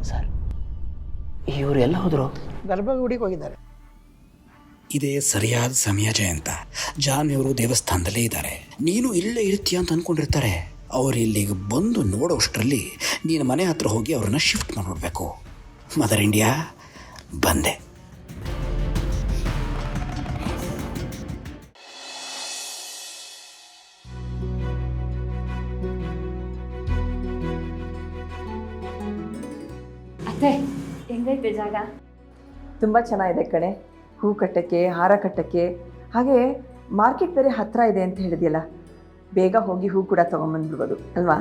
Sir, ಇವರು ಎಲ್ಲ ಹೋದರು? ಗರ್ಭಗುಡಿಗೆ ಹೋಗಿದ್ದಾರೆ. ಇದೇ ಸರಿಯಾದ ಸಮಯ ಜಯಂತ. ಜಾನ್ ಇವರು ದೇವಸ್ಥಾನದಲ್ಲೇ ಇದ್ದಾರೆ, ನೀನು ಇಲ್ಲೇ ಇರ್ತೀಯ ಅಂತ ಅಂದ್ಕೊಂಡಿರ್ತಾರೆ. ಅವರು ಇಲ್ಲಿಗೆ ಬಂದು ನೋಡೋಷ್ಟರಲ್ಲಿ ನೀನು ಮನೆ ಹತ್ರ ಹೋಗಿ ಅವ್ರನ್ನ ಶಿಫ್ಟ್ ಮಾಡಿಬಿಡ್ಬೇಕು. ಮದರ್ ಇಂಡಿಯಾ, ಬಂದೆ. ಅತ್ತೆ, ಹೆಂಗೈತೆ ಜಾಗ? ತುಂಬ ಚೆನ್ನಾಗಿದೆ ಕಣೆ. ಹೂ ಕಟ್ಟಕ್ಕೆ, ಹಾರ ಕಟ್ಟಕ್ಕೆ, ಹಾಗೆ ಮಾರ್ಕೆಟ್ ಬೇರೆ ಹತ್ತಿರ ಇದೆ ಅಂತ ಹೇಳಿದೆಯಲ್ಲ, ಬೇಗ ಹೋಗಿ ಹೂ ಕೂಡ ತೊಗೊಂಬಂದ್ಬಿಡ್ಬೋದು ಅಲ್ವಾ?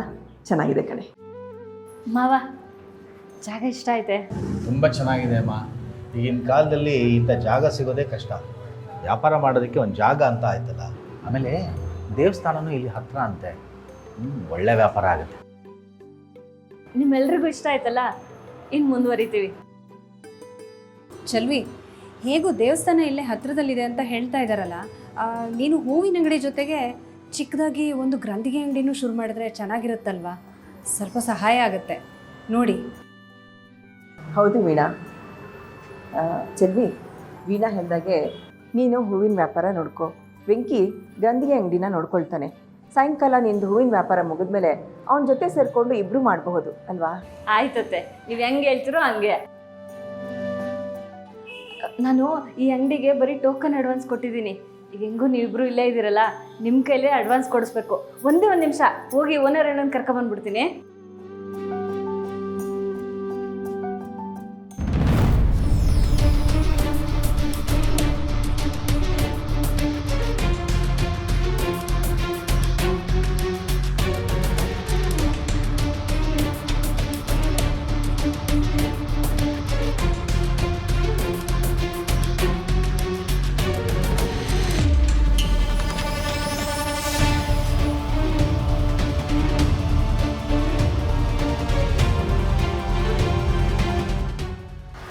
ಚೆನ್ನಾಗಿದೆ ಕಣೆ. ಮಾವ, ಜಾಗ ಇಷ್ಟ ಐತೆ? ತುಂಬ ಚೆನ್ನಾಗಿದೆ ಅಮ್ಮ. ಈಗಿನ ಕಾಲದಲ್ಲಿ ಇಂಥ ಜಾಗ ಸಿಗೋದೇ ಕಷ್ಟ. ವ್ಯಾಪಾರ ಮಾಡೋದಕ್ಕೆ ಒಂದು ಜಾಗ ಅಂತ ಆಯ್ತಲ್ಲ, ಆಮೇಲೆ ದೇವಸ್ಥಾನನೂ ಇಲ್ಲಿ ಹತ್ರ ಅಂತೆ. ಒಳ್ಳೆ ವ್ಯಾಪಾರ ಆಗುತ್ತೆ. ನಿಮ್ಮೆಲ್ರಿಗೂ ಇಷ್ಟ ಆಯ್ತಲ್ಲ, ಇನ್ನು ಮುಂದುವರಿತೀವಿ. ಚಲ್ವಿ, ಹೇಗೂ ದೇವಸ್ಥಾನ ಇಲ್ಲೇ ಹತ್ರದಲ್ಲಿದೆ ಅಂತ ಹೇಳ್ತಾ ಇದ್ದಾರಲ್ಲ, ನೀನು ಹೂವಿನ ಅಂಗಡಿ ಜೊತೆಗೆ ಚಿಕ್ಕದಾಗಿ ಒಂದು ಗ್ರಂಥಿಗೆ ಅಂಗಡಿನೂ ಶುರು ಮಾಡಿದ್ರೆ ಚೆನ್ನಾಗಿರುತ್ತಲ್ವಾ? ಸ್ವಲ್ಪ ಸಹಾಯ ಆಗುತ್ತೆ ನೋಡಿ. ಹೌದು ವೀಣಾ. ಚೆಲ್ವಿ, ವೀಣಾ ಹೇಳ್ದಾಗೆ ನೀನು ಹೂವಿನ ವ್ಯಾಪಾರ ನೋಡ್ಕೊ, ವೆಂಕಿ ಗಂಧಿಗೆ ಅಂಗಡಿನ ನೋಡ್ಕೊಳ್ತಾನೆ. ಸಾಯಂಕಾಲ ನಿಂದು ಹೂವಿನ ವ್ಯಾಪಾರ ಮುಗಿದ್ಮೇಲೆ ಅವನ ಜೊತೆ ಸೇರಿಕೊಂಡು ಇಬ್ಬರು ಮಾಡಬಹುದು ಅಲ್ವಾ? ಆಯ್ತತ್ತೆ, ನೀವು ಹೆಂಗೆ ಹೇಳ್ತಿರೋ ಹಂಗೆ. ನಾನು ಈ ಅಂಗಡಿಗೆ ಬರೀ ಟೋಕನ್ ಅಡ್ವಾನ್ಸ್ ಕೊಟ್ಟಿದ್ದೀನಿ. ಈಗ ಹೆಂಗೂ ನೀವಿಬ್ರು ಇಲ್ಲೇ ಇದ್ದೀರಲ್ಲ, ನಿಮ್ಮ ಕೈಲೇ ಅಡ್ವಾನ್ಸ್ ಕೊಡಿಸ್ಬೇಕು. ಒಂದೇ ಒಂದು ನಿಮಿಷ ಹೋಗಿ ಓನರ್ ಏನೊಂದು ಕರ್ಕೊಂಡ್ಬಂದ್ಬಿಡ್ತೀನಿ.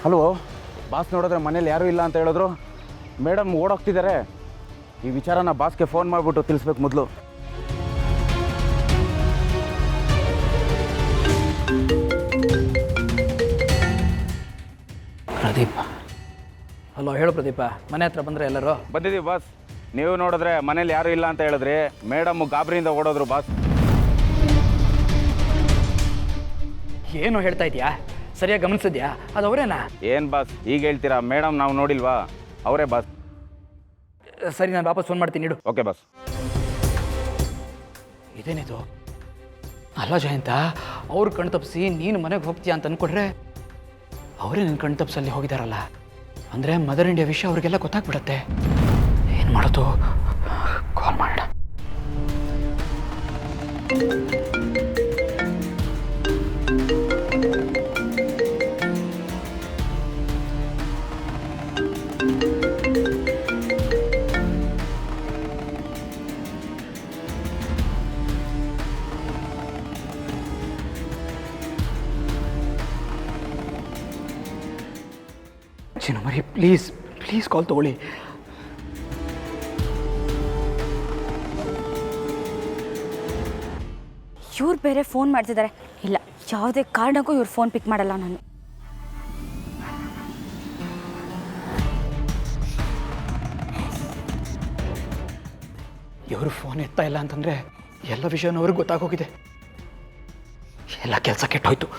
ಹಲೋ ಬಾಸ್, ನೋಡಿದ್ರೆ ಮನೇಲಿ ಯಾರೂ ಇಲ್ಲ ಅಂತ ಹೇಳಿದ್ರು. ಮೇಡಮ್ ಓಡೋಗ್ತಿದ್ದಾರೆ. ಈ ವಿಚಾರನ ಬಾಸ್ಗೆ ಫೋನ್ ಮಾಡಿಬಿಟ್ಟು ತಿಳಿಸ್ಬೇಕು ಮೊದಲು. ಪ್ರದೀಪ. ಹಲೋ, ಹೇಳು ಪ್ರದೀಪ. ಮನೆ ಹತ್ರ ಬಂದರೆ ಎಲ್ಲರೂ? ಬಂದಿದ್ದೀವಿ ಬಾಸ್. ನೀವು ನೋಡಿದ್ರೆ ಮನೇಲಿ ಯಾರೂ ಇಲ್ಲ ಅಂತ ಹೇಳಿದ್ರಿ. ಮೇಡಮ್ ಗಾಬರಿಯಿಂದ ಓಡೋದ್ರು ಬಾಸ್. ಏನು ಹೇಳ್ತಾ ಇದೆಯಾ? ಸರಿಯಾಗಿ ಗಮನಿಸಿದ್ಯಾ? ಅದು ಅವರೇನಾ? ಏನು ಬಾಸ್ ಈಗ ಹೇಳ್ತೀರಾ? ಮೇಡಮ್ ನಾವು ನೋಡಿಲ್ವಾ? ಅವರೇ ಬಾಸ್. ಸರಿ, ನಾನು ವಾಪಸ್ ಫೋನ್ ಮಾಡ್ತೀನಿ, ಇಡು. Okay boss. ಇದೇನಿದು? ಅಲ್ಲ ಜಯಂತ, ಅವ್ರು ಕಣ್ ತಪ್ಪಿಸಿ ನೀನು ಮನೆಗೆ ಹೋಗ್ತೀಯಾ ಅಂತ ಅಂದ್ಕೊಂಡ್ರೆ ಅವರೇ ನಿನ್ನ ಕಣ್ ತಪ್ಪಿಸಲ್ಲಿ ಹೋಗಿದಾರಲ್ಲ. ಅಂದರೆ ಮದರ್ ಇಂಡಿಯಾ ವಿಷಯ ಅವ್ರಿಗೆಲ್ಲ ಗೊತ್ತಾಗ್ಬಿಡತ್ತೆ. ಏನು ಮಾಡೋದು? ಕಾಲ್ ಮಾಡೋಣ. ಚಿನ್ನಮರಿ, ಪ್ಲೀಸ್ ಪ್ಲೀಸ್ ಕಾಲ್ ತಗೊಳ್ಳಿ. ಇವ್ರು ಬೇರೆ ಫೋನ್ ಮಾಡ್ತಿದ್ದಾರೆ. ಇಲ್ಲ, ಯಾವುದೇ ಕಾರಣಕ್ಕೂ ಇವ್ರು ಫೋನ್ ಪಿಕ್ ಮಾಡಲ್ಲ ನಾನು. ಇವರು ಫೋನ್ ಎತ್ತಾ ಇಲ್ಲ ಅಂತಂದರೆ ಎಲ್ಲ ವಿಷಯನೂ ಅವ್ರಿಗೆ ಗೊತ್ತಾಗೋಗಿದೆ. ಎಲ್ಲ ಕೆಲಸ ಕೆಟ್ಟೋಯ್ತು.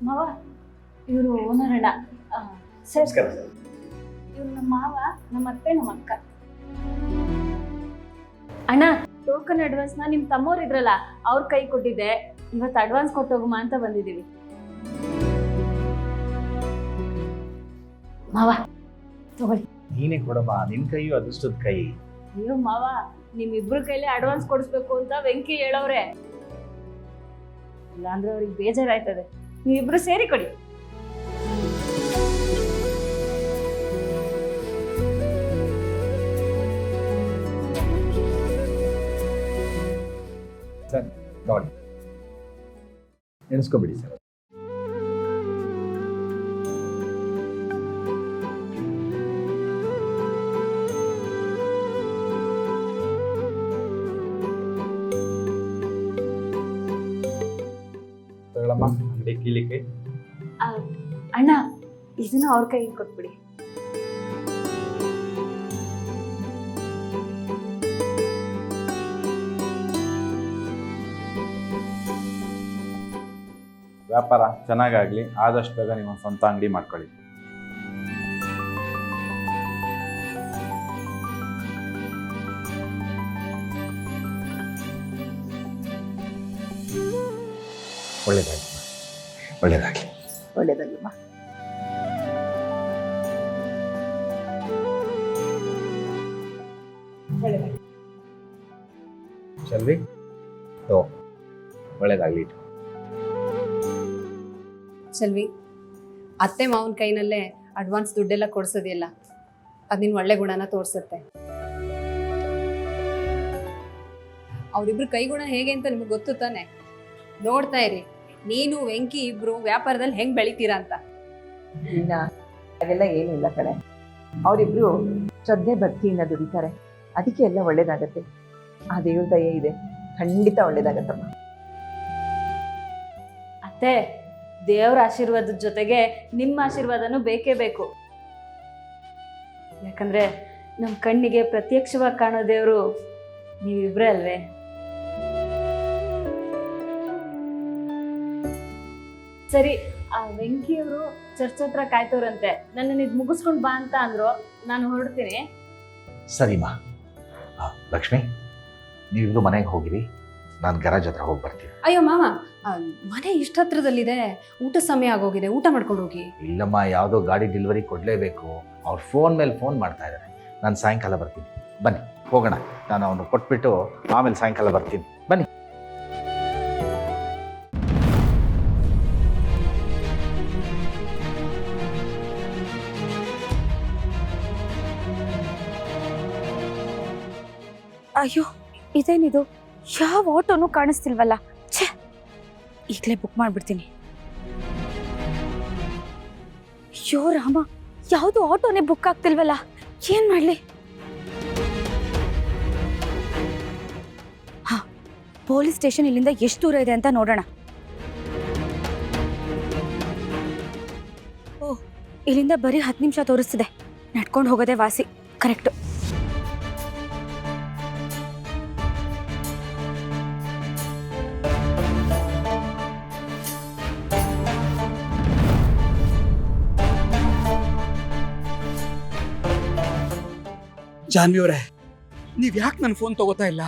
ಮಾವ, ಇವರು ಓನರ್ ಅಣ್ಣ. ಸರ್, ಇವ್ರು ನಮ್ಮ ಮಾವ, ನಮ್ಮ ಅತ್ತೆ, ನಮ್ಮ ಅಕ್ಕ. ಅಣ್ಣ, ಟೋಕನ್ ಅಡ್ವಾನ್ಸ್ನ ನಿಮ್ಮ ತಮ್ಮವ್ರು ಇದ್ರಲ್ಲ ಅವ್ರ ಕೈ ಕೊಟ್ಟಿದ್ದೆ. ಇವತ್ತು ಅಡ್ವಾನ್ಸ್ ಕೊಟ್ಟೋಗಮ್ಮ ಅಂತ ಬಂದಿದ್ದೀವಿ. ಮಾವ ತಗೊಳ್ಳಿ. ನೀನೇ ಕೊಡಮ್ಮ, ನಿನ್ನ ಕೈಯು ಅದೃಷ್ಟದ ಕೈ. ಅಯ್ಯೋ ಮಾವ, ನಿಮ್ಮಿಬ್ರು ಕೈಲಿ ಅಡ್ವಾನ್ಸ್ ಕೊಡಿಸ್ಬೇಕು ಅಂತ ವೆಂಕಿ ಹೇಳವ್ರೆ. ಇಲ್ಲಾಂದ್ರೆ ಅವ್ರಿಗೆ ಬೇಜಾರಾಯ್ತದೆ. ನೀವಿಬ್ರು ಸೇರಿ ಕೊಡಿ. ಸರ್ ನೋಡಿ, ನೆನೆಸ್ಕೊಬಿಡಿ ಸರ್. ಟೇಕ್ ಕೀಲಿಕ್ಕೆ. ಅಣ್ಣ ಇದನ್ನ ಅವ್ರ ಕೈಗೆ ಕೊಟ್ಬಿಡಿ. ವ್ಯಾಪಾರ ಚೆನ್ನಾಗಾಗಲಿ, ಆದಷ್ಟು ಬೇಗ ನೀವು ಒಂದು ಸ್ವಂತ ಅಂಗಡಿ ಮಾಡ್ಕೊಳ್ಳಿ. ಒಳ್ಳೇದಾಗಲಿ, ಒಳ್ಳೇದಾಗಲಿ. ಒಳ್ಳೇದಾಗಲಿಮ್ಮ. ಶಲ್ವಿ, ಓ ಒಳ್ಳೇದಾಗಲಿ. ಶೆಲ್ವಿ, ಅತ್ತೆ ಮಾವನ ಕೈನಲ್ಲೇ ಅಡ್ವಾನ್ಸ್ ದುಡ್ಡೆಲ್ಲ ಕೊಡ್ಸೋದಿಲ್ಲ, ಅದು ನಿನ್ನ ಒಳ್ಳೆ ಗುಣನ ತೋರಿಸುತ್ತೆ. ಅವರಿಬ್ರು ಕೈಗುಣ ಹೇಗೆ ಅಂತ ನಿಮ್ಗೆ ಗೊತ್ತು ತಾನೆ. ನೋಡ್ತಾ ಇರಿ, ನೀನು ವೆಂಕಿ ಇಬ್ರು ವ್ಯಾಪಾರದಲ್ಲಿ ಹೆಂಗ್ ಬೆಳಿತೀರಾ ಅಂತ. ವೀಣಾ, ಅದೆಲ್ಲ ಏನಿಲ್ಲ ಕಣೆ. ಅವರಿಬ್ರು ಶ್ರದ್ಧೆ ಭಕ್ತಿಯಿಂದ ದುಡಿತಾರೆ, ಅದಕ್ಕೆ ಎಲ್ಲ ಒಳ್ಳೇದಾಗತ್ತೆ. ಆ ದೇವ್ರ ದಯೆ ಇದೆ, ಖಂಡಿತ ಒಳ್ಳೇದಾಗತ್ತಮ್ಮ. ಅತ್ತೆ, ದೇವ್ರ ಆಶೀರ್ವಾದದ ಜೊತೆಗೆ ನಿಮ್ಮ ಆಶೀರ್ವಾದನೂ ಬೇಕೇ ಬೇಕು. ಯಾಕಂದ್ರೆ ನಮ್ಮ ಕಣ್ಣಿಗೆ ಪ್ರತ್ಯಕ್ಷವಾಗಿ ಕಾಣೋ ದೇವರು ನೀವಿಬ್ರೇ ಅಲ್ವೇ. ಸರಿ, ಆ ವೆಂಕಿಯವರು ಚರ್ಚ್ ಹತ್ರ ಕಾಯ್ತವ್ರಂತೆ. ನನ್ನನ್ನು ಇದು ಮುಗಿಸ್ಕೊಂಡು ಬಾ ಅಂತ ಅಂದ್ರು, ನಾನು ಹೊರಡ್ತೀನಿ. ಸರಿಮಾ. ಲಕ್ಷ್ಮಿ, ನೀವಿಬ್ರು ಮನೆಗೆ ಹೋಗಿರಿ, ನಾನು ಗರಾಜ್ ಹತ್ರ ಹೋಗಿ ಬರ್ತೀನಿ. ಅಯ್ಯೋ ಮಾವ, ಮನೆ ಇಷ್ಟ ಹತ್ರದಲ್ಲಿದೆ, ಊಟ ಸಮಯ ಆಗೋಗಿದೆ, ಊಟ ಮಾಡ್ಕೊಂಡು ಹೋಗಿ. ಇಲ್ಲಮ್ಮ, ಯಾವುದೋ ಗಾಡಿ ಡೆಲಿವರಿ ಕೊಡಲೇಬೇಕು. ಅವ್ರು ಫೋನ್ ಮೇಲೆ ಫೋನ್ ಮಾಡ್ತಾ ಇದ್ದಾರೆ. ನಾನು ಸಾಯಂಕಾಲ ಬರ್ತೀನಿ, ಬನ್ನಿ ಹೋಗೋಣ. ನಾನು ಅವನು ಕೊಟ್ಬಿಟ್ಟು ಆಮೇಲೆ ಸಾಯಂಕಾಲ ಬರ್ತೀನಿ, ಬನ್ನಿ. ಅಯ್ಯೋ, ಇದೇನಿದು? ಯಾವ ಆಟೋನು ಕಾಣಿಸ್ತಿಲ್ವಲ್ಲ. ಛೇ, ಈಗಲೇ ಬುಕ್ ಮಾಡಿಬಿಡ್ತೀನಿ. ಅಯ್ಯೋ ರಾಮ, ಯಾವುದು ಆಟೋನೇ ಬುಕ್ ಆಗ್ತಿಲ್ವಲ್ಲ, ಏನ್ ಮಾಡಲಿ? ಹಾ, ಪೊಲೀಸ್ ಸ್ಟೇಷನ್ ಇಲ್ಲಿಂದ ಎಷ್ಟು ದೂರ ಇದೆ ಅಂತ ನೋಡೋಣ. ಓ, ಇಲ್ಲಿಂದ ಬರೀ 10 ನಿಮಿಷ ತೋರಿಸ್ತಿದೆ. ನಡ್ಕೊಂಡು ಹೋಗೋದೇ ವಾಸಿ. ಕರೆಕ್ಟು. ಜಾನ್ವಿ ಅವರೇ, ನೀವು ಯಾಕೆ ನನ್ನ ಫೋನ್ ತಗೋತಾ ಇಲ್ಲ?